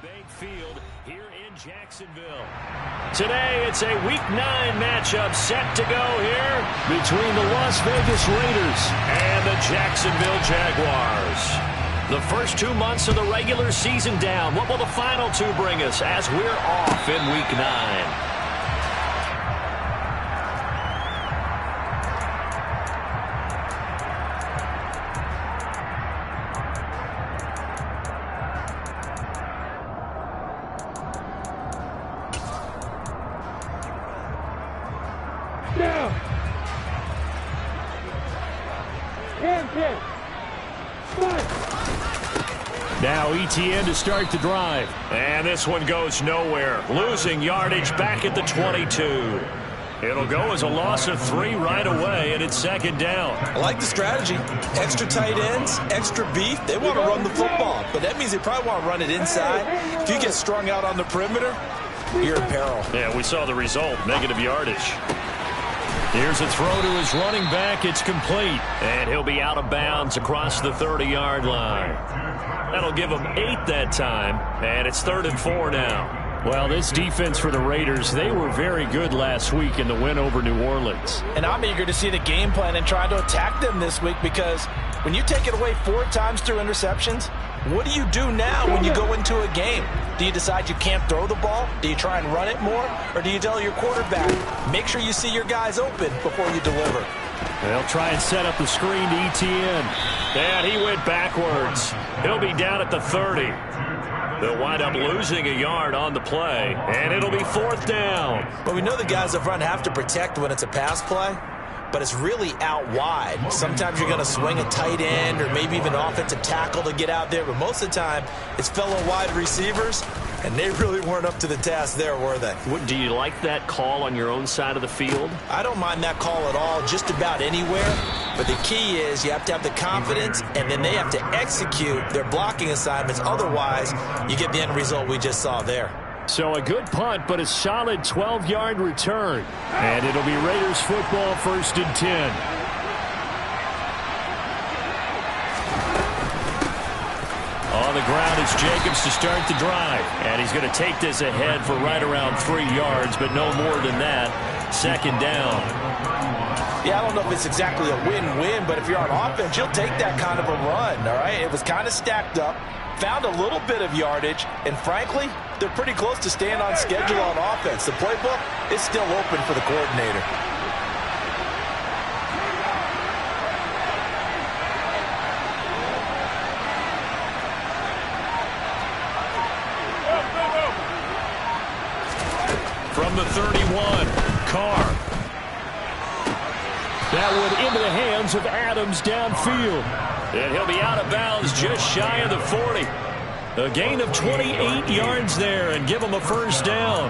Bank Field here in Jacksonville. Today, it's a Week 9 matchup set to go here between the Las Vegas Raiders and the Jacksonville Jaguars. The first 2 months of the regular season down. What will the final 2 bring us as we're off in Week 9? Now ETN to start the drive. And this one goes nowhere. Losing yardage back at the 22. It'll go as a loss of 3 right away, and it's second down. I like the strategy. Extra tight ends, extra beef. They want to run the football, but that means they probably want to run it inside. If you get strung out on the perimeter, you're in peril. Yeah, we saw the result, negative yardage. Here's a throw to his running back. It's complete. And he'll be out of bounds across the 30-yard line. That'll give him 8 that time. And it's 3rd and 4 now. Well, this defense for the Raiders, they were very good last week in the win over New Orleans. And I'm eager to see the game plan and try to attack them this week, because when you take it away 4 times through interceptions, what do you do now when you go into a game? Do you decide you can't throw the ball? Do you try and run it more? Or do you tell your quarterback, make sure you see your guys open before you deliver? They'll try and set up the screen to ETN. And he went backwards. He'll be down at the 30. They'll wind up losing a yard on the play, and it'll be 4th down. But we know the guys up front have to protect when it's a pass play, but it's really out wide. Sometimes you're going to swing a tight end or maybe even offensive tackle to get out there, but most of the time it's fellow wide receivers, and they really weren't up to the task there, were they? Do you like that call on your own side of the field? I don't mind that call at all, just about anywhere. But the key is you have to have the confidence, and then they have to execute their blocking assignments. Otherwise, you get the end result we just saw there. So a good punt, but a solid 12-yard return. And it'll be Raiders football, 1st and 10. On the ground, it's Jacobs to start the drive. And he's going to take this ahead for right around 3 yards, but no more than that. 2nd down. Yeah, I don't know if it's exactly a win-win, but if you're on offense, you'll take that kind of a run, all right? It was kind of stacked up, found a little bit of yardage, and frankly, they're pretty close to staying on schedule on offense. The playbook is still open for the coordinator. From the 31, Carr. That one into the hands of Adams downfield. And he'll be out of bounds just shy of the 40. A gain of 28 yards there and give him a 1st down.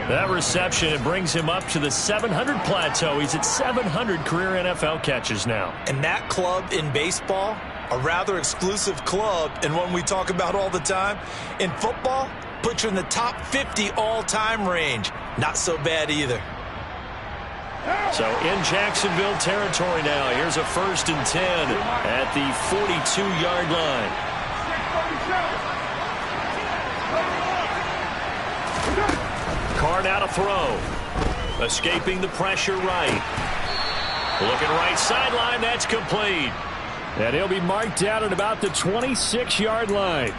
That reception, it brings him up to the 700 plateau. He's at 700 career NFL catches now. And that club in baseball, a rather exclusive club and one we talk about all the time. In football, puts you in the top 50 all-time range. Not so bad either. So in Jacksonville territory now. Here's a 1st and 10 at the 42-yard line. Carr now to throw. Escaping the pressure right. Looking right sideline. That's complete. And he'll be marked down at about the 26-yard line.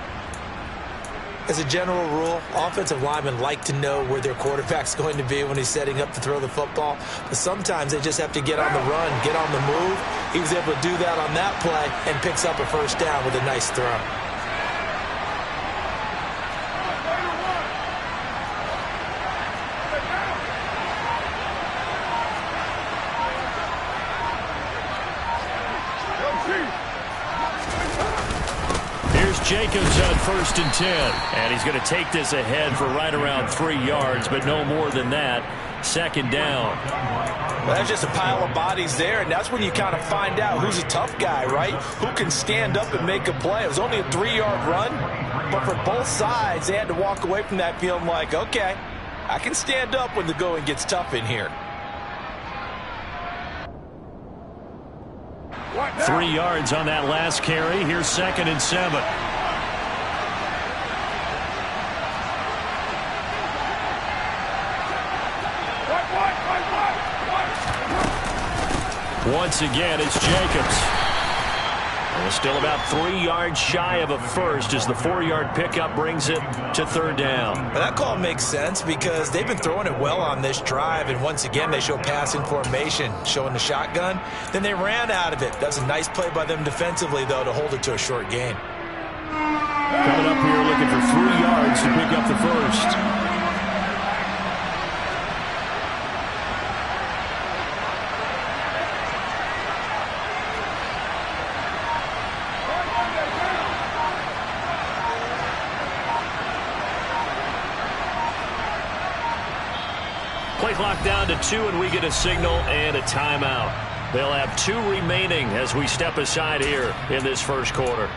As a general rule, offensive linemen like to know where their quarterback's going to be when he's setting up to throw the football. But sometimes they just have to get on the run, get on the move. He was able to do that on that play and picks up a 1st down with a nice throw. Jacobs on 1st and 10. And he's going to take this ahead for right around 3 yards, but no more than that. 2nd down. Well, that's just a pile of bodies there, and that's when you kind of find out who's a tough guy, right? Who can stand up and make a play. It was only a 3-yard run, but for both sides, they had to walk away from that feeling like, okay, I can stand up when the going gets tough in here. 3 yards on that last carry. Here's 2nd and 7. once again, it's Jacobs. And still about 3 yards shy of a first as the 4-yard pickup brings it to third down. Well, that call makes sense because they've been throwing it well on this drive, and once again they show passing formation, showing the shotgun. Then they ran out of it. That's a nice play by them defensively, though, to hold it to a short gain. Coming up here looking for 3 yards to pick up the first. Play clock down to 2, and we get a signal and a timeout. They'll have 2 remaining as we step aside here in this first quarter.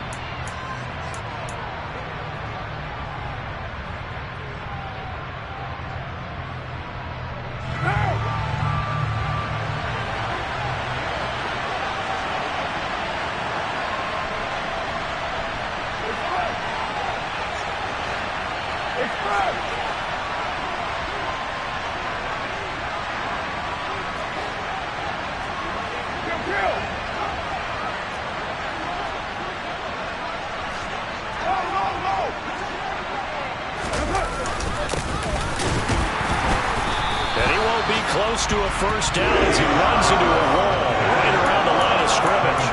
Close to a first down as he runs into a wall right around the line of scrimmage.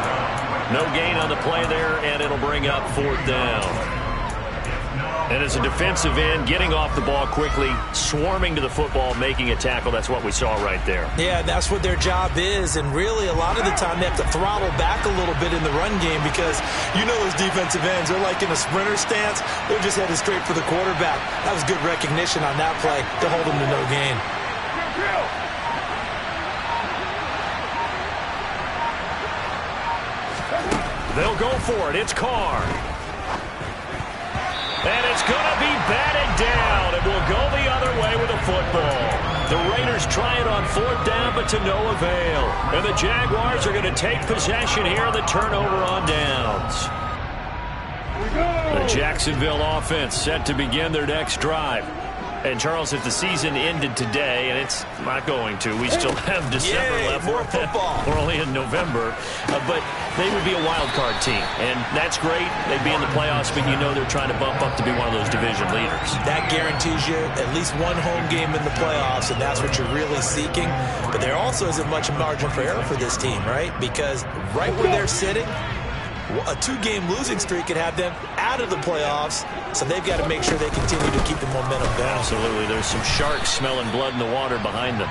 No gain on the play there, and it'll bring up 4th down. And as a defensive end, getting off the ball quickly, swarming to the football, making a tackle, that's what we saw right there. Yeah, that's what their job is, and really a lot of the time they have to throttle back a little bit in the run game because you know those defensive ends, they're like in a sprinter stance. They're just headed straight for the quarterback. That was good recognition on that play to hold them to no gain. They'll go for it. It's Carr. And it's going to be batted down. It will go the other way with a football. The Raiders try it on 4th down, but to no avail. And the Jaguars are going to take possession here on the turnover on downs. The Jacksonville offense set to begin their next drive. And, Charles, if the season ended today, and it's not going to, we still have December left. More football. We're only in November. But they would be a wild card team. And that's great. They'd be in the playoffs, but you know they're trying to bump up to be one of those division leaders. That guarantees you at least one home game in the playoffs, and that's what you're really seeking. But there also isn't much margin for error for this team, right? Because right where they're sitting, a 2-game losing streak could have them out of the playoffs, so they've got to make sure they continue to keep the momentum going. Absolutely. There's some sharks smelling blood in the water behind them.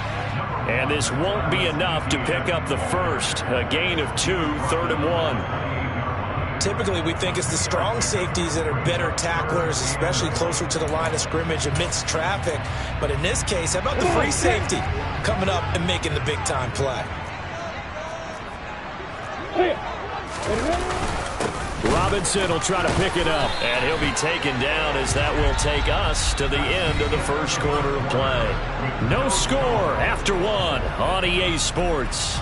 And this won't be enough to pick up the first. A gain of 2, 3rd and 1. Typically, we think it's the strong safeties that are better tacklers, especially closer to the line of scrimmage amidst traffic. But in this case, how about the free safety coming up and making the big-time play? Robinson will try to pick it up, and he'll be taken down as that will take us to the end of the first quarter of play. No score after 1 on EA Sports.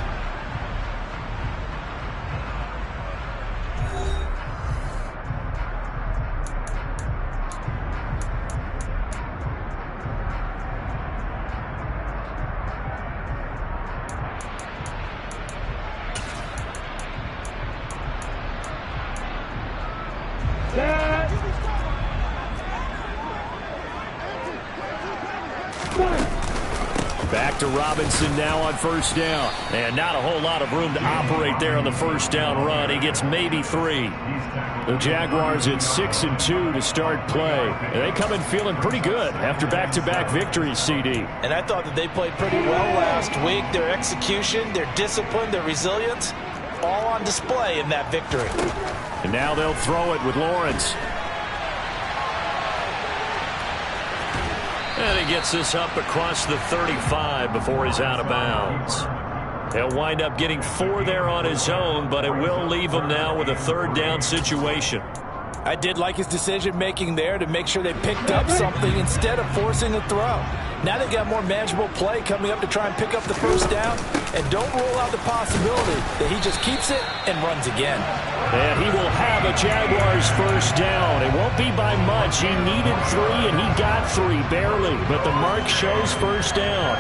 Back to Robinson now on first down. And not a whole lot of room to operate there on the first down run. He gets maybe 3. The Jaguars at 6-2 to start play. And they come in feeling pretty good after back-to-back victories, CD. And I thought that they played pretty well last week. Their execution, their discipline, their resilience, all on display in that victory. And now they'll throw it with Lawrence. And he gets this up across the 35 before he's out of bounds. He'll wind up getting 4 there on his own, but it will leave him now with a 3rd down situation. I did like his decision-making there to make sure they picked up something instead of forcing a throw. Now they've got more manageable play coming up to try and pick up the first down, and don't rule out the possibility that he just keeps it and runs again. And he will have a Jaguars first down. It won't be by much. He needed 3, and he got 3, barely. But the mark shows first down.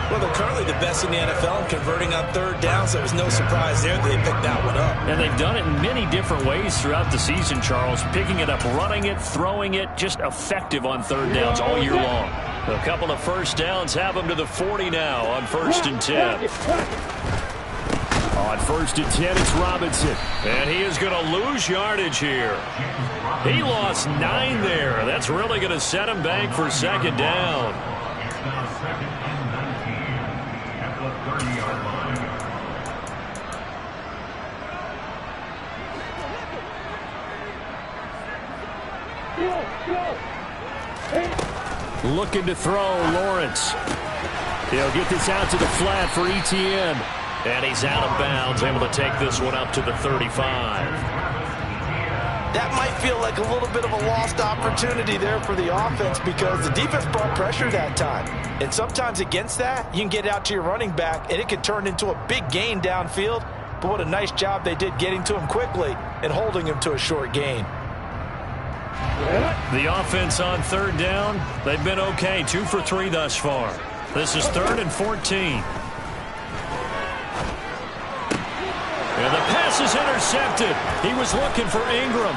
Well, they're currently the best in the NFL in converting on third down, so it was no surprise there that they picked that one up. And they've done it in many different ways throughout the season, Charles. Picking it up, running it, throwing it, just effective on third downs all year long. A couple of first downs have them to the 40 now on 1st and 10. On 1st and 10, it's Robinson. And he is going to lose yardage here. He lost 9 there. That's really going to set him back for 2nd down. Looking to throw, Lawrence. He'll get this out to the flat for Etienne. And he's out of bounds, able to take this one up to the 35. That might feel like a little bit of a lost opportunity there for the offense because the defense brought pressure that time. And sometimes against that, you can get out to your running back, and it can turn into a big gain downfield. But what a nice job they did getting to him quickly and holding him to a short gain. The offense on 3rd down, they've been okay. 2 for 3 thus far. This is 3rd and 14. And the pass is intercepted. He was looking for Ingram.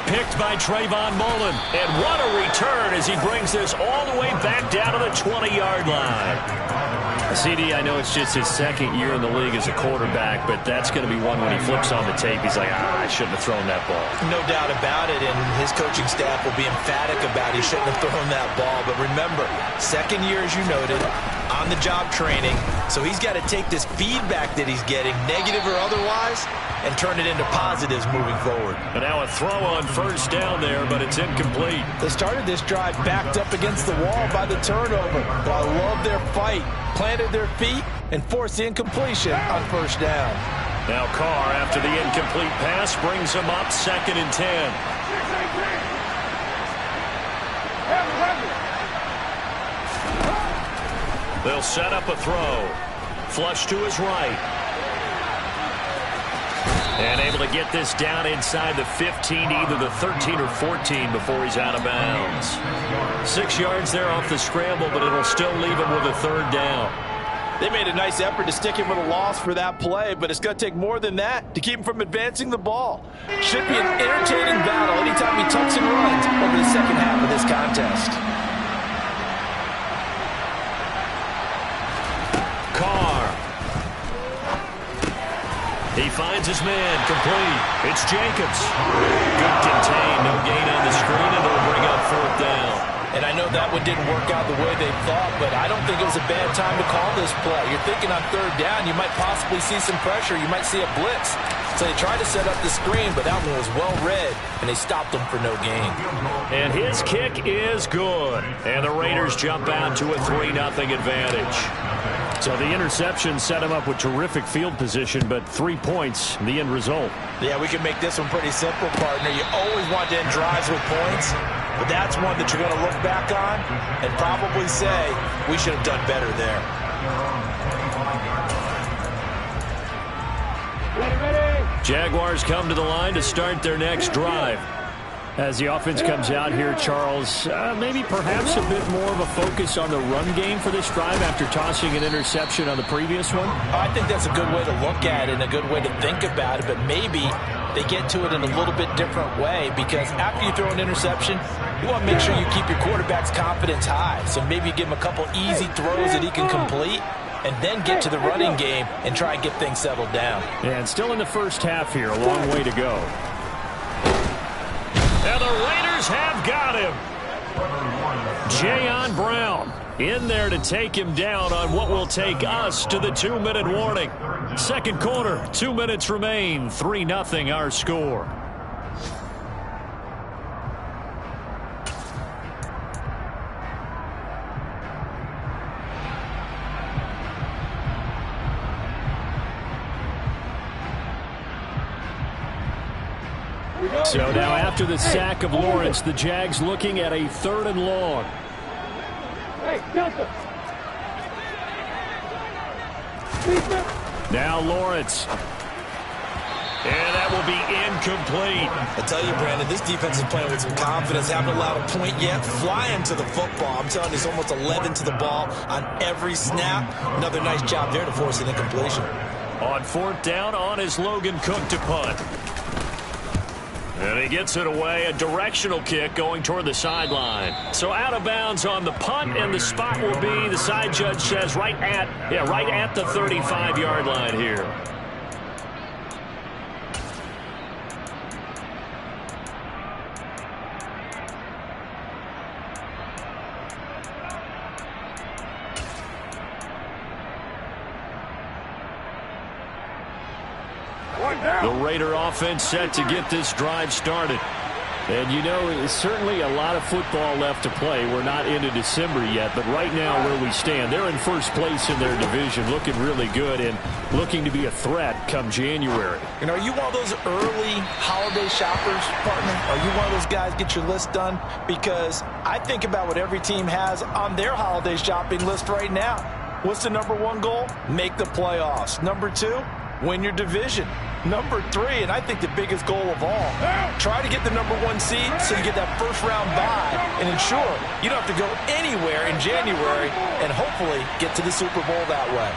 Picked by Trayvon Mullen. And what a return as he brings this all the way back down to the 20-yard line. CD, I know it's just his 2nd year in the league as a quarterback, but that's going to be one when he flips on the tape. He's like, I shouldn't have thrown that ball. No doubt about it, and his coaching staff will be emphatic about he shouldn't have thrown that ball. But remember, 2nd year, as you noted, on-the-job training. So he's got to take this feedback that he's getting, negative or otherwise, and turn it into positives moving forward. And now a throw on 1st down there, but it's incomplete. They started this drive backed up against the wall by the turnover. But I love their fight. Planted their feet and forced the incompletion on 1st down. Now Carr, after the incomplete pass, brings him up 2nd and 10. They'll set up a throw. Flush to his right. And able to get this down inside the 15, either the 13 or 14 before he's out of bounds. 6 yards there off the scramble, but it'll still leave him with a 3rd down. They made a nice effort to stick him with a loss for that play, but it's going to take more than that to keep him from advancing the ball. Should be an entertaining battle anytime he tucks and runs over the 2nd half of this contest. Carr. He finds his man, complete. It's Jacobs. Good contain, no gain on the screen, and it'll bring up 4th down. And I know that one didn't work out the way they thought, but I don't think it was a bad time to call this play. You're thinking on 3rd down, you might possibly see some pressure. You might see a blitz. So they tried to set up the screen, but that one was well read, and they stopped them for no gain. And his kick is good. And the Raiders jump out to a 3-0 advantage. So the interception set him up with terrific field position, but 3 points, the end result. Yeah, we can make this one pretty simple, partner. You always want to end drives with points, but that's one that you're going to look back on and probably say, we should have done better there. Jaguars come to the line to start their next drive. As the offense comes out here, Charles, maybe perhaps a bit more of a focus on the run game for this drive after tossing an interception on the previous one? I think that's a good way to look at it and a good way to think about it, but maybe they get to it in a little bit different way because after you throw an interception, you want to make sure you keep your quarterback's confidence high. So maybe you give him a couple easy throws that he can complete and then get to the running game and try and get things settled down. And still in the first half here, a long way to go. And the Raiders have got him. Jayon Brown in there to take him down on what will take us to the 2-minute warning. 2nd quarter, 2 minutes remain. 3-0 our score. So now after the sack of Lawrence, the Jags looking at a 3rd and long. Now Lawrence. And that will be incomplete. I tell you, Brandon, this defense is playing with some confidence. Haven't allowed a point yet. Flying to the football. I'm telling you, it's almost 11 to the ball on every snap. Another nice job there to force an incompletion. On fourth down, on is Logan Cook to punt. And he gets it away, a directional kick going toward the sideline. So out of bounds on the punt, and the spot will be, the side judge says, right at the 35-yard line here. The Raider offense set to get this drive started. And, you know, it's certainly a lot of football left to play. We're not into December yet, but right now where we stand, they're in first place in their division, looking really good and looking to be a threat come January. You know, are you one of those early holiday shoppers, partner? Are you one of those guys get your list done? Because I think about what every team has on their holiday shopping list right now. What's the number one goal? Make the playoffs. Number two, win your division. Number three, and I think the biggest goal of all, try to get the number one seed so you get that first round bye and ensure you don't have to go anywhere in January and hopefully get to the Super Bowl that way.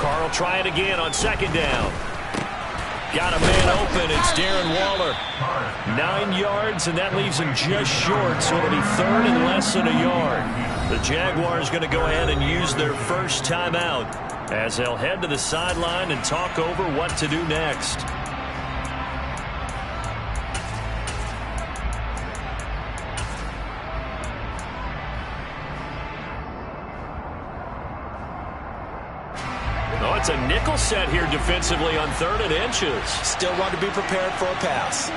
Carr will try it again on second down. Got a man open. It's Darren Waller. 9 yards, and that leaves him just short, so it'll be third and less than a yard. The Jaguars going to go ahead and use their first timeout as they'll head to the sideline and talk over what to do next. Oh, it's a nickel set here defensively on 3rd and inches. Still want to be prepared for a pass.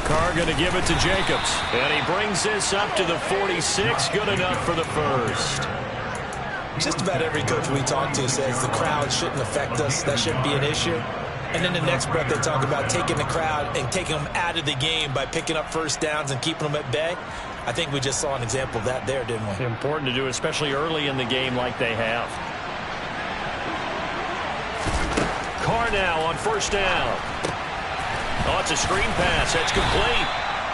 Carr going to give it to Jacobs. And he brings this up to the 46. Good enough for the first. Just about every coach we talk to says the crowd shouldn't affect us. That shouldn't be an issue. And then the next breath they talk about taking the crowd and taking them out of the game by picking up first downs and keeping them at bay. I think we just saw an example of that there, didn't we? Important to do, especially early in the game like they have. Carr now on first down. Oh, it's a screen pass. That's complete.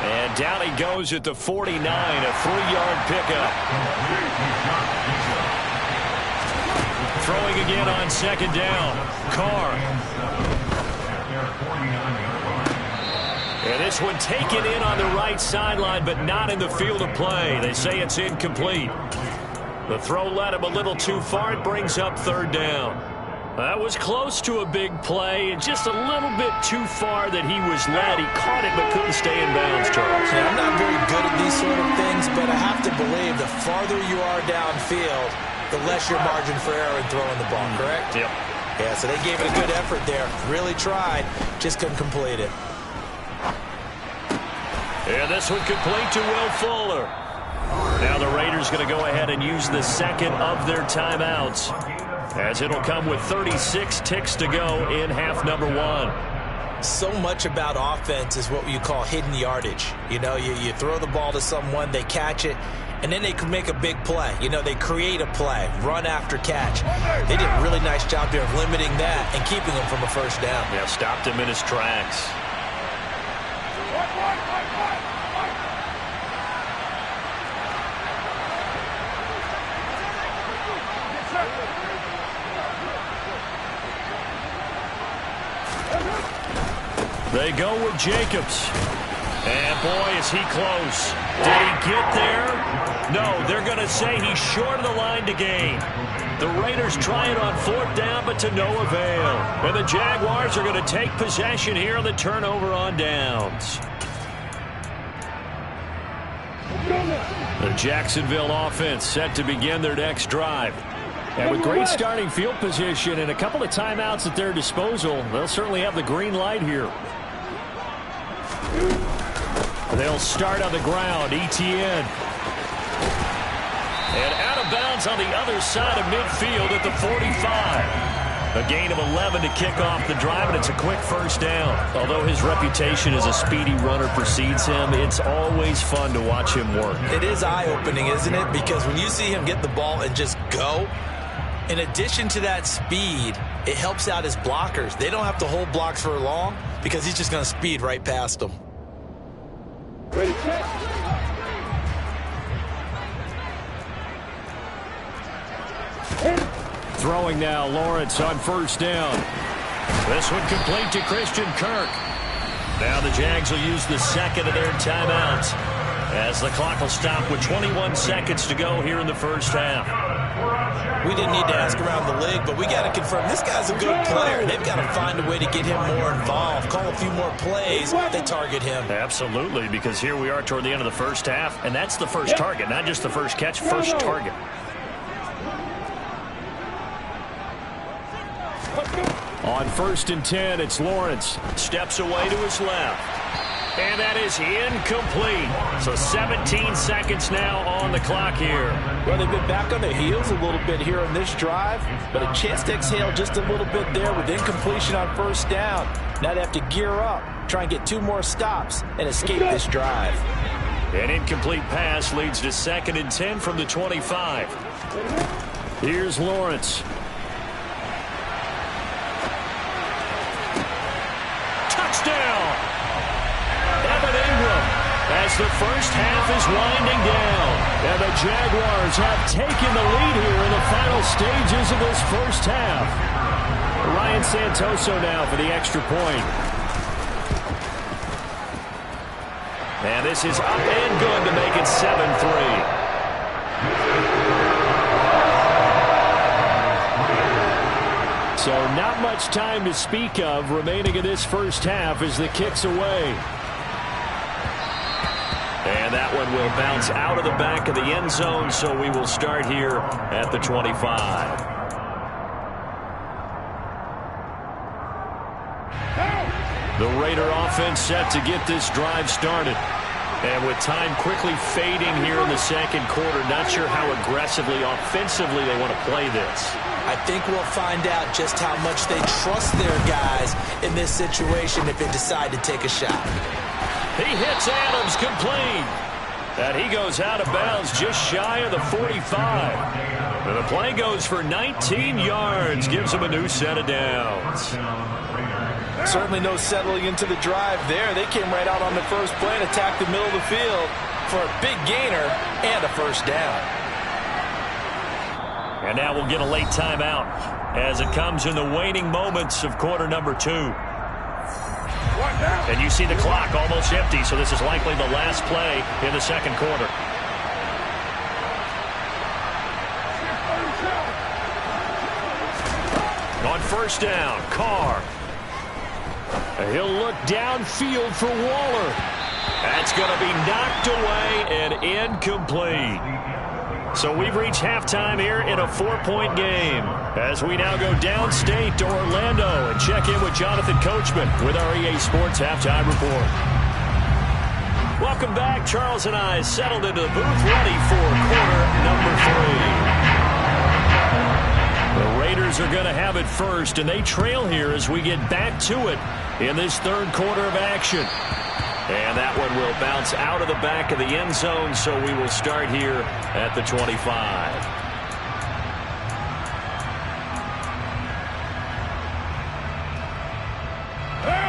And down he goes at the 49, a 3-yard pickup. Throwing again on second down. Carr. And this one taken in on the right sideline, but not in the field of play. They say it's incomplete. The throw led him a little too far. It brings up third down. That was close to a big play, and just a little bit too far that he was led. He caught it but couldn't stay in bounds, Charles. Yeah, I'm not very good at these sort of things, but I have to believe the farther you are downfield, the less your margin for error in throwing the ball, correct? Yep. Yeah, so they gave it a good effort there. Really tried, just couldn't complete it. And this one complete to Will Fuller. Now the Raiders going to go ahead and use the second of their timeouts, as it'll come with 36 ticks to go in half number one. So much about offense is what you call hidden yardage. You know, you throw the ball to someone, they catch it, and then they can make a big play. You know, they create a play, run after catch. They did a really nice job there of limiting that and keeping him from a first down. Yeah, stopped him in his tracks. They go with Jacobs. And, boy, is he close. Did he get there? No, they're going to say he's short of the line to gain. The Raiders try it on fourth down, but to no avail. And the Jaguars are going to take possession here on the turnover on downs. The Jacksonville offense set to begin their next drive. And with great starting field position and a couple of timeouts at their disposal, they'll certainly have the green light here. They'll start on the ground. Etienne. And out of bounds on the other side of midfield at the 45. A gain of 11 to kick off the drive, and it's a quick first down. Although his reputation as a speedy runner precedes him, it's always fun to watch him work. It is eye-opening, isn't it? Because when you see him get the ball and just go, In addition to that speed, it helps out his blockers. They don't have to hold blocks for long because he's just going to speed right past them. Ready, set. Throwing now, Lawrence on first down. This one complete to Christian Kirk. Now the Jags will use the second of their timeouts as the clock will stop with 21 seconds to go here in the first half. We didn't need to ask around the league, but we got to confirm this guy's a good player. They've got to find a way to get him more involved, call a few more plays that target him. Absolutely, because here we are toward the end of the first half, and that's the first target, not just the first catch, first target. On first and 10, it's Lawrence. Steps away to his left. And that is incomplete. So 17 seconds now on the clock here. Well, they've been back on their heels a little bit here on this drive, but a chance to exhale just a little bit there with incompletion on first down. Now they have to gear up, try and get 2 more stops, and escape this drive. An incomplete pass leads to 2nd and 10 from the 25. Here's Lawrence. Touchdown! Evan Ingram as the first half is winding down. And the Jaguars have taken the lead here in the final stages of this first half. Ryan Santoso now for the extra point. And this is up and good to make it 7-3. So not much time to speak of remaining in this first half as the kick's away. And that one will bounce out of the back of the end zone, so we will start here at the 25. The Raider offense set to get this drive started. And with time quickly fading here in the second quarter, not sure how aggressively, offensively they want to play this. I think we'll find out just how much they trust their guys in this situation if they decide to take a shot. He hits Adams complete. And he goes out of bounds just shy of the 45. And the play goes for 19 yards, gives him a new set of downs. Certainly no settling into the drive there. They came right out on the first play and attacked the middle of the field for a big gainer and a first down. And now we'll get a late timeout as it comes in the waning moments of quarter number 2. And you see the clock almost empty, so this is likely the last play in the second quarter. On first down, Carr. He'll look downfield for Waller. That's going to be knocked away and incomplete. So we've reached halftime here in a 4-point game as we now go downstate to Orlando and check in with Jonathan Coachman with our EA Sports Halftime Report. Welcome back. Charles and I settled into the booth ready for quarter number 3. The Raiders are going to have it first, and they trail here as we get back to it in this third quarter of action. And that one will bounce out of the back of the end zone, so we will start here at the 25.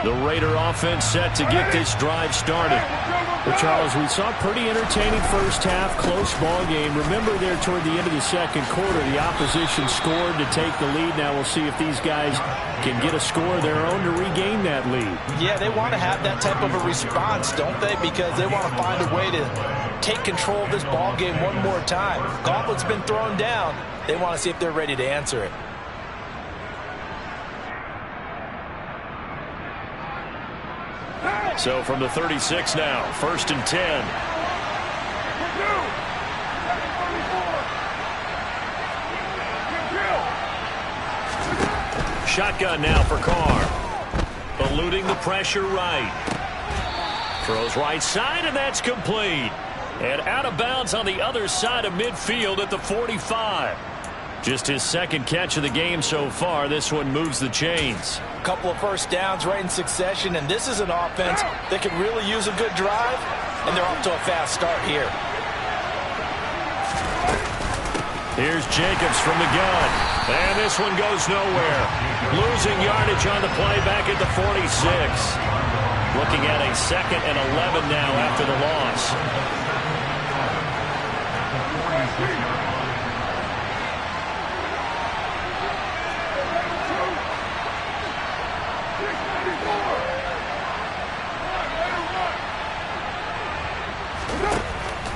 The Raider offense set to get this drive started. Well, Charles, we saw a pretty entertaining first half, close ball game. Remember there toward the end of the second quarter, the opposition scored to take the lead. Now we'll see if these guys can get a score of their own to regain that lead. Yeah, they want to have that type of a response, don't they? Because they want to find a way to take control of this ball game one more time. Gauntlet's been thrown down. They want to see if they're ready to answer it. So from the 36 now, 1st and 10. Shotgun now for Carr. Eluding the pressure right. Throws right side, and that's complete. And out of bounds on the other side of midfield at the 45. Just his second catch of the game so far. This one moves the chains. A couple of first downs right in succession, and this is an offense that could really use a good drive, and they're off to a fast start here. Here's Jacobs from the gun. And this one goes nowhere. Losing yardage on the play back at the 46. Looking at a 2nd and 11 now after the loss.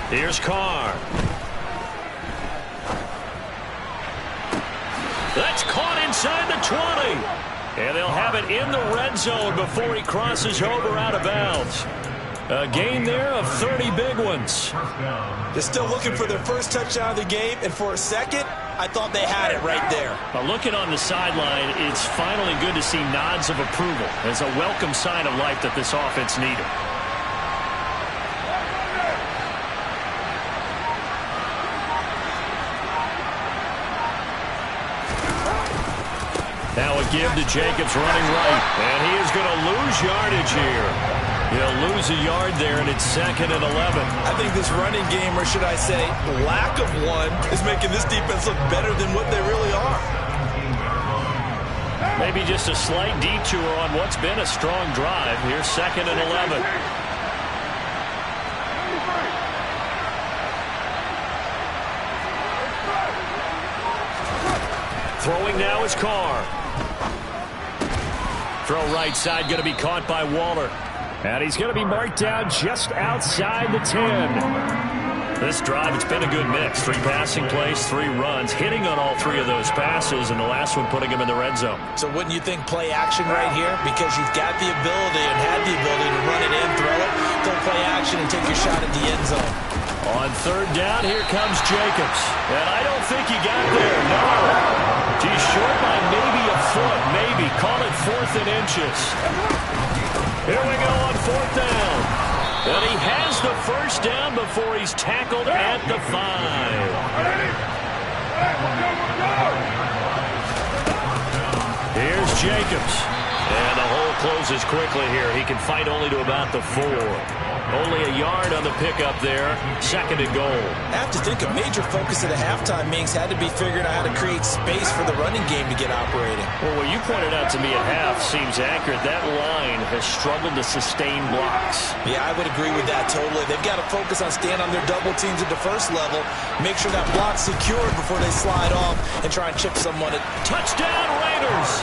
Here's Carr. That's caught inside the 20. And they'll have it in the red zone before he crosses over out of bounds. A gain there of 30 big ones. They're still looking for their first touchdown of the game, and for a second, I thought they had it right there. Looking on the sideline, it's finally good to see nods of approval. It's a welcome sign of life that this offense needed. Now a give to Jacobs running right. And he is going to lose yardage here. He'll lose a yard there, and it's 2nd and 11. I think this running game, or should I say lack of one, is making this defense look better than what they really are. Maybe just a slight detour on what's been a strong drive. Here's 2nd and 11. Throwing now is Carr. Throw right side, going to be caught by Waller. And he's going to be marked down just outside the 10. This drive, it's been a good mix. 3 passing plays, 3 runs, hitting on all 3 of those passes, and the last one putting him in the red zone. So wouldn't you think play action right here? Because you've got the ability and had the ability to run it in, throw it, go play action, and take your shot at the end zone. On 3rd down, here comes Jacobs. And I don't think he got there, no. He's short by maybe a foot, maybe. Call it 4th and inches. Here we go on 4th down. And he has the first down before he's tackled at the 5. Here's Jacobs. And the hole closes quickly here. He can fight only to about the 4. Only a yard on the pickup there. 2nd and goal. I have to think a major focus of the halftime meetings had to be figuring out how to create space for the running game to get operating. Well, what you pointed out to me at half seems accurate. That line has struggled to sustain blocks. Yeah, I would agree with that totally. They've got to focus on staying on their double teams at the first level, make sure that block's secured before they slide off and try and chip someone. Touchdown Raiders!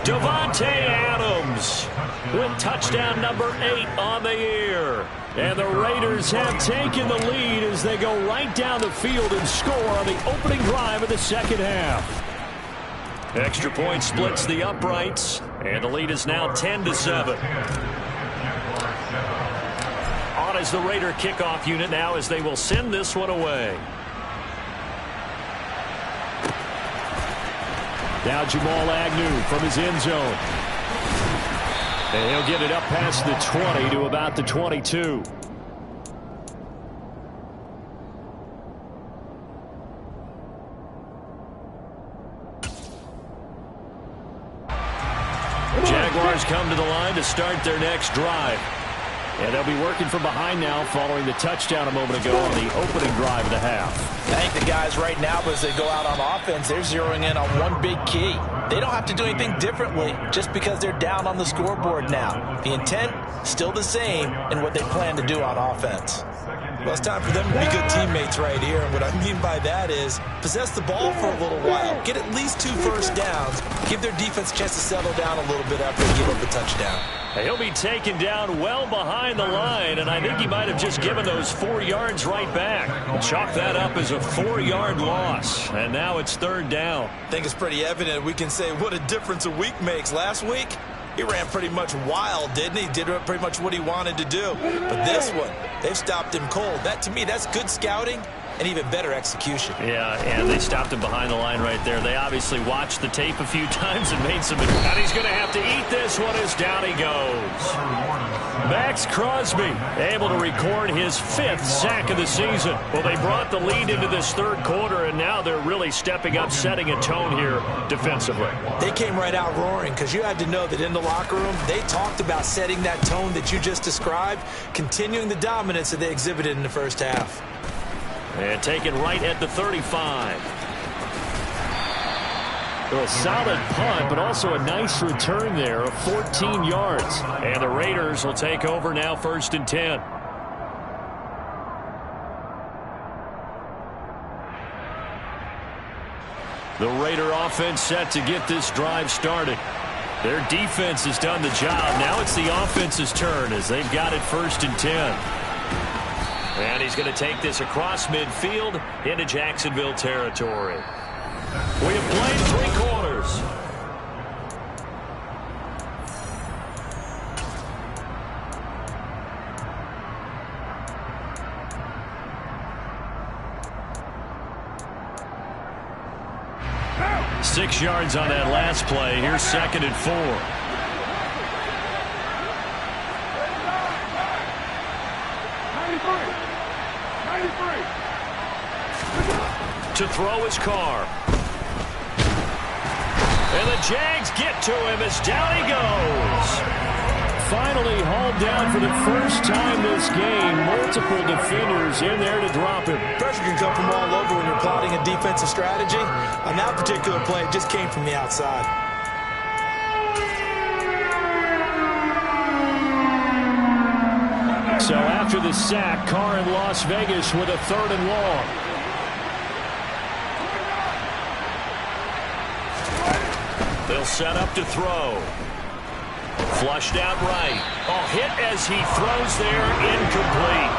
Davante Adams with touchdown number 8 on the year. And the Raiders have taken the lead as they go right down the field and score on the opening drive of the 2nd half. Extra point splits the uprights, and the lead is now 10-7. On is the Raider kickoff unit now as they will send this one away. Now Jamal Agnew from his end zone. And he'll get it up past the 20 to about the 22. Jaguars come to the line to start their next drive. And they'll be working from behind now following the touchdown a moment ago on the opening drive of the half. I think the guys right now, as they go out on offense, they're zeroing in on one big key. They don't have to do anything differently just because they're down on the scoreboard now. The intent, still the same in what they plan to do on offense. Well, it's time for them to be good teammates right here. And what I mean by that is possess the ball for a little while. Get at least 2 first downs. Give their defense a chance to settle down a little bit after they give up a touchdown. He'll be taken down well behind the line, and I think he might have just given those 4 yards right back. Chalk that up as a 4-yard loss, and now it's 3rd down. I think it's pretty evident we can say what a difference a week makes. Last week, he ran pretty much wild, didn't he? Did pretty much what he wanted to do. But this one, they've stopped him cold. That, to me, that's good scouting and even better execution. Yeah, and they stopped him behind the line right there. They obviously watched the tape a few times and made some... And he's going to have to eat this one as down he goes. Max Crosby able to record his 5th sack of the season. Well, they brought the lead into this 3rd quarter, and now they're really stepping up, setting a tone here defensively. They came right out roaring because you had to know that in the locker room, they talked about setting that tone that you just described, continuing the dominance that they exhibited in the first half. And taken right at the 35. A solid punt, but also a nice return there of 14 yards. And the Raiders will take over now, 1st and 10. The Raider offense set to get this drive started. Their defense has done the job. Now it's the offense's turn as they've got it 1st and 10. And he's going to take this across midfield into Jacksonville territory. We have played 3 quarters. Out. 6 yards on that last play. Here's 2nd and 4. 93. To throw his car. And the Jags get to him as down he goes. Finally hauled down for the first time this game. Multiple defenders in there to drop him. Pressure can come from all over when you're plotting a defensive strategy. On that particular play, it just came from the outside. So after the sack, Carr in Las Vegas with a 3rd and long. They'll set up to throw. Flushed out right. Oh, hit as he throws there, incomplete.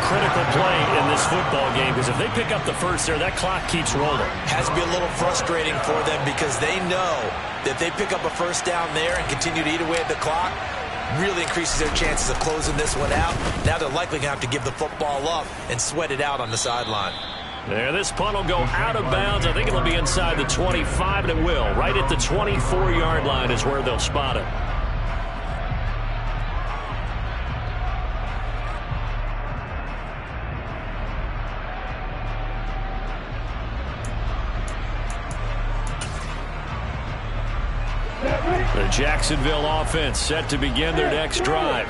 Critical play in this football game because if they pick up the first there, that clock keeps rolling. Has to be a little frustrating for them because they know that if they pick up a first down there and continue to eat away at the clock, really increases their chances of closing this one out. Now they're likely going to have to give the football up and sweat it out on the sideline. There, this punt will go out of bounds. I think it'll be inside the 25, and it will. Right at the 24-yard line is where they'll spot it. The Jacksonville offense set to begin their next drive.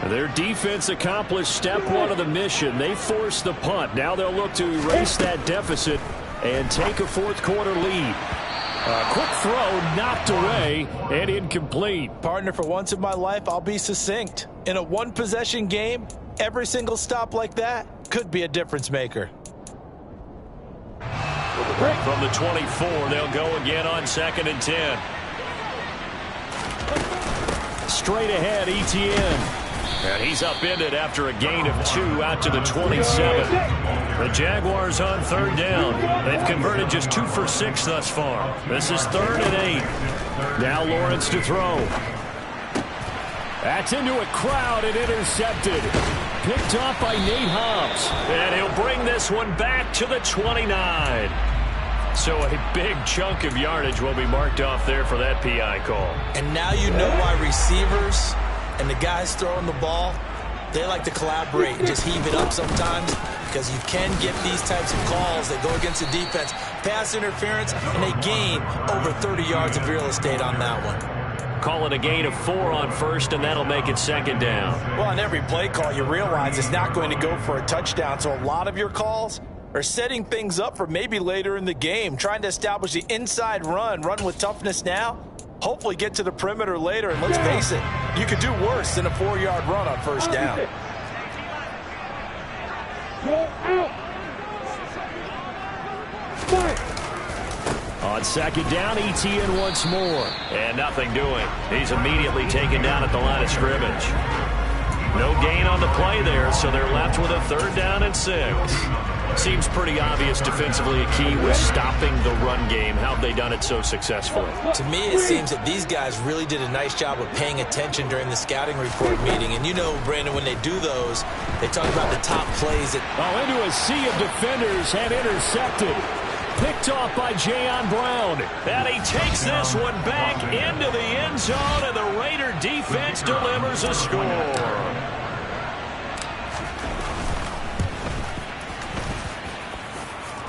Their defense accomplished step 1 of the mission. They forced the punt. Now they'll look to erase that deficit and take a 4th quarter lead. A quick throw knocked away and incomplete. Partner, for once in my life, I'll be succinct. In a 1-possession game, every single stop like that could be a difference maker. From the 24, they'll go again on 2nd and 10. Straight ahead, Etienne. And he's upended after a gain of 2 out to the 27. The Jaguars on 3rd down. They've converted just 2 for 6 thus far. This is 3rd and 8. Now Lawrence to throw. That's into a crowd and intercepted. Picked off by Nate Hobbs. And he'll bring this one back to the 29. So a big chunk of yardage will be marked off there for that PI call. And now you know why receivers and the guys throwing the ball, they like to collaborate and just heave it up sometimes because you can get these types of calls that go against the defense. Pass interference, and they gain over 30 yards of real estate on that one. Call it a gain of 4 on 1st, and that'll make it 2nd down. Well, on every play call, you realize it's not going to go for a touchdown, so a lot of your calls are setting things up for maybe later in the game, trying to establish the inside run with toughness now, hopefully get to the perimeter later, and let's face it, you could do worse than a 4-yard run on 1st down. On 2nd down, Etienne once more. And nothing doing. He's immediately taken down at the line of scrimmage. No gain on the play there, so they're left with a 3rd down and 6. Seems pretty obvious defensively a key was stopping the run game. How have they done it so successfully? To me, it seems that these guys really did a nice job of paying attention during the scouting report meeting. And you know, Brandon, when they do those, they talk about the top plays. Into a sea of defenders and intercepted. Picked off by Jayon Brown. And he takes this one back into the end zone, and the Raider defense delivers a score.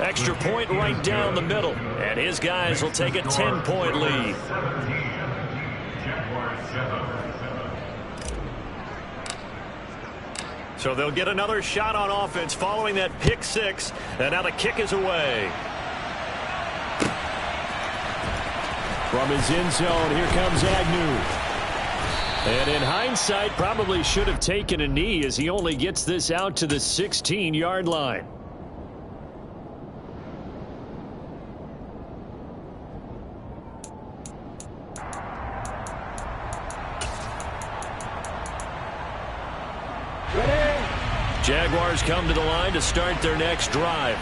Extra point right down the middle, and his guys will take a 10-point lead. So they'll get another shot on offense following that pick six. And now the kick is away. From his end zone, here comes Agnew. And in hindsight, probably should have taken a knee as he only gets this out to the 16-yard line. Jaguars come to the line to start their next drive.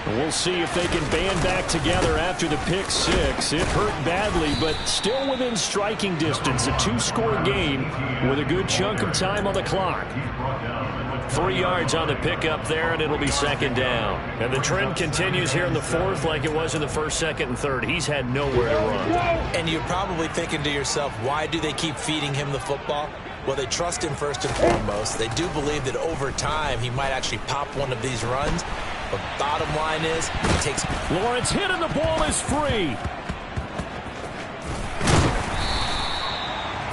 We'll see if they can band back together after the pick six. It hurt badly, but still within striking distance. A two-score game with a good chunk of time on the clock. 3 yards on the pickup there, and it'll be second down. And the trend continues here in the fourth like it was in the first, second, and third. He's had nowhere to run. And you're probably thinking to yourself, why do they keep feeding him the football? Well, they trust him first and foremost. They do believe that over time he might actually pop one of these runs. But bottom line is, it takes... Lawrence hit and the ball is free.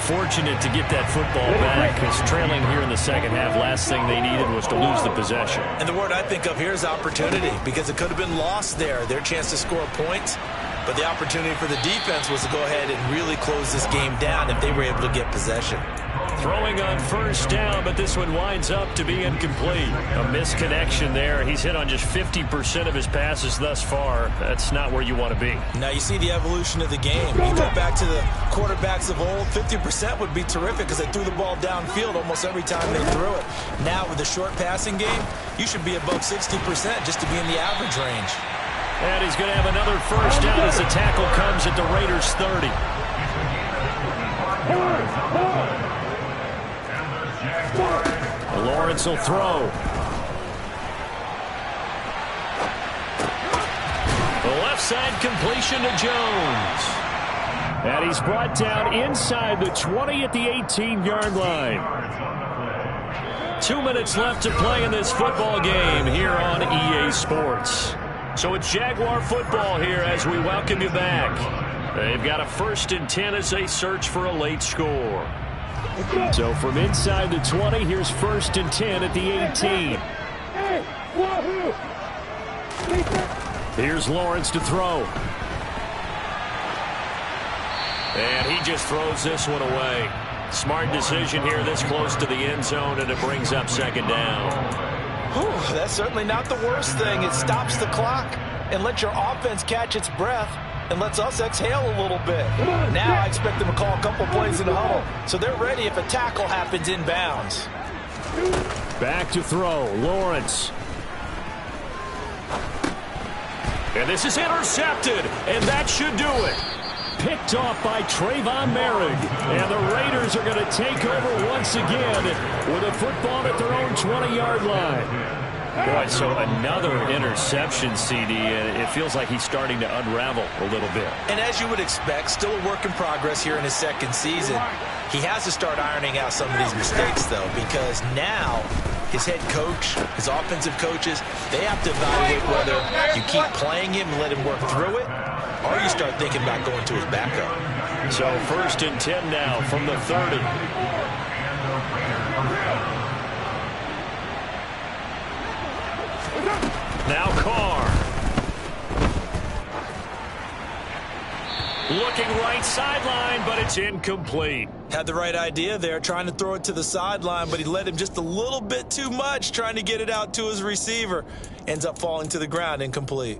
Fortunate to get that football back because trailing here in the second half, last thing they needed was to lose the possession. And the word I think of here is opportunity, because it could have been lost there, their chance to score points. But the opportunity for the defense was to go ahead and really close this game down if they were able to get possession. Throwing on first down, but this one winds up to be incomplete. A misconnection there. He's hit on just 50% of his passes thus far. That's not where you want to be. Now you see the evolution of the game. You go back to the quarterbacks of old, 50% would be terrific because they threw the ball downfield almost every time they threw it. Now with the short passing game, you should be above 60% just to be in the average range. And he's going to have another first down as the tackle comes at the Raiders' 30. Lawrence will throw. The left side completion to Jones. And he's brought down inside the 20 at the 18-yard line. 2 minutes left to play in this football game here on EA Sports. So it's Jaguar football here as we welcome you back. They've got a 1st and 10 as they search for a late score. So from inside the 20, here's 1st and 10 at the 18. Here's Lawrence to throw. And he just throws this one away. Smart decision here this close to the end zone, and it brings up second down. Whew, that's certainly not the worst thing. It stops the clock and lets your offense catch its breath and lets us exhale a little bit. Now I expect them to call a couple plays in the huddle, so they're ready if a tackle happens inbounds. Back to throw, Lawrence. And this is intercepted, and that should do it. Picked off by Trayvon Merrick. And the Raiders are going to take over once again with a football at their own 20-yard line. Boy, so another interception, CD, and it feels like he's starting to unravel a little bit. And as you would expect, still a work in progress here in his second season. He has to start ironing out some of these mistakes, though, because now his head coach, his offensive coaches, they have to evaluate whether you keep playing him and let him work through it, or you start thinking about going to his backup. So 1st and 10 now from the 30. Now Carr. Looking right sideline, but it's incomplete. Had the right idea there, trying to throw it to the sideline, but he led him just a little bit too much, trying to get it out to his receiver. Ends up falling to the ground, incomplete.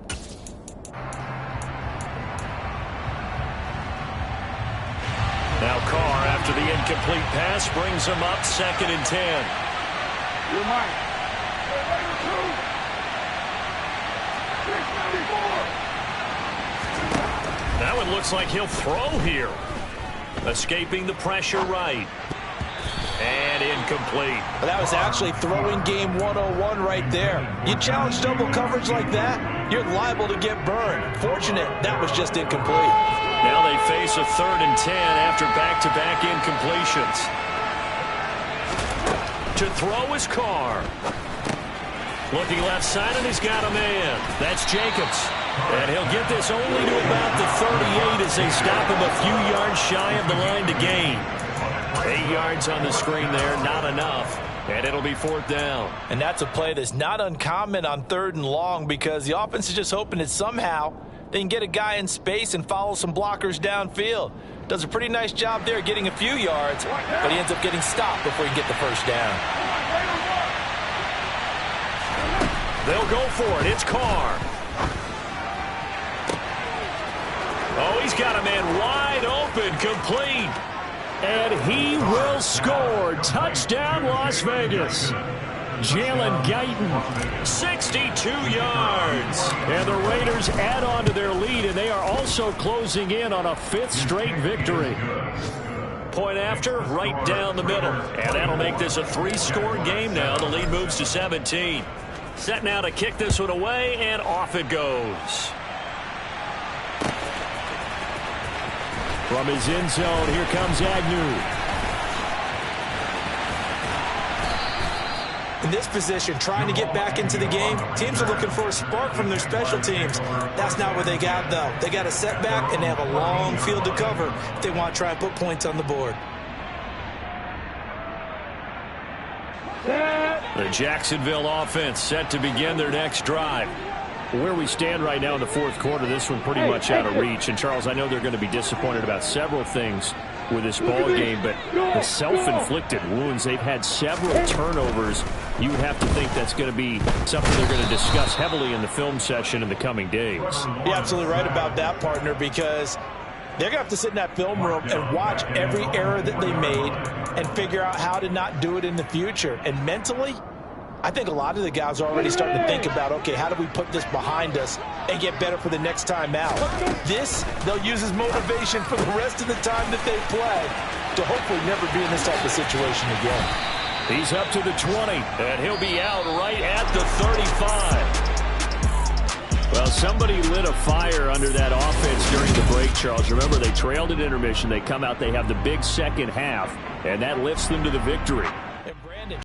Now Carr, after the incomplete pass, brings him up 2nd and 10. You're mine. Now it looks like he'll throw here. Escaping the pressure right. And incomplete. Well, that was actually throwing game 101 right there. You challenge double coverage like that, you're liable to get burned. Fortunate, that was just incomplete. Now they face a 3rd and 10 after back-to-back incompletions. To throw is Carr. Looking left side, and he's got a man. That's Jacobs. And he'll get this only to about the 38 as they stop him a few yards shy of the line to gain. 8 yards on the screen there, not enough. And it'll be 4th down. And that's a play that's not uncommon on 3rd and long because the offense is just hoping that somehow they can get a guy in space and follow some blockers downfield. Does a pretty nice job there getting a few yards, but he ends up getting stopped before he can get the first down. They'll go for it. It's Carr. Oh, he's got a man wide open, complete. And he will score. Touchdown, Las Vegas. Jalen Guyton, 62 yards. And the Raiders add on to their lead, and they are also closing in on a 5th straight victory. Point after, right down the middle. And that'll make this a 3-score game now. The lead moves to 17. Set now to kick this one away, and off it goes. From his end zone, here comes Agnew. In this position, trying to get back into the game, teams are looking for a spark from their special teams. That's not what they got, though. They got a setback, and they have a long field to cover if they want to try and put points on the board. The Jacksonville offense set to begin their next drive. Where we stand right now in the 4th quarter, this one pretty much out of reach. And, Charles, I know they're going to be disappointed about several things with this ball game, but the self-inflicted wounds, they've had several turnovers. You would have to think that's going to be something they're going to discuss heavily in the film session in the coming days. You're absolutely right about that, partner, because they're going to have to sit in that film room and watch every error that they made and figure out how to not do it in the future. And mentally, I think a lot of the guys are already starting to think about, okay, how do we put this behind us and get better for the next time out? This, they'll use as motivation for the rest of the time that they play to hopefully never be in this type of situation again. He's up to the 20, and he'll be out right at the 35. Well, somebody lit a fire under that offense during the break, Charles. Remember, they trailed at intermission. They come out, they have the big second half, and that lifts them to the victory.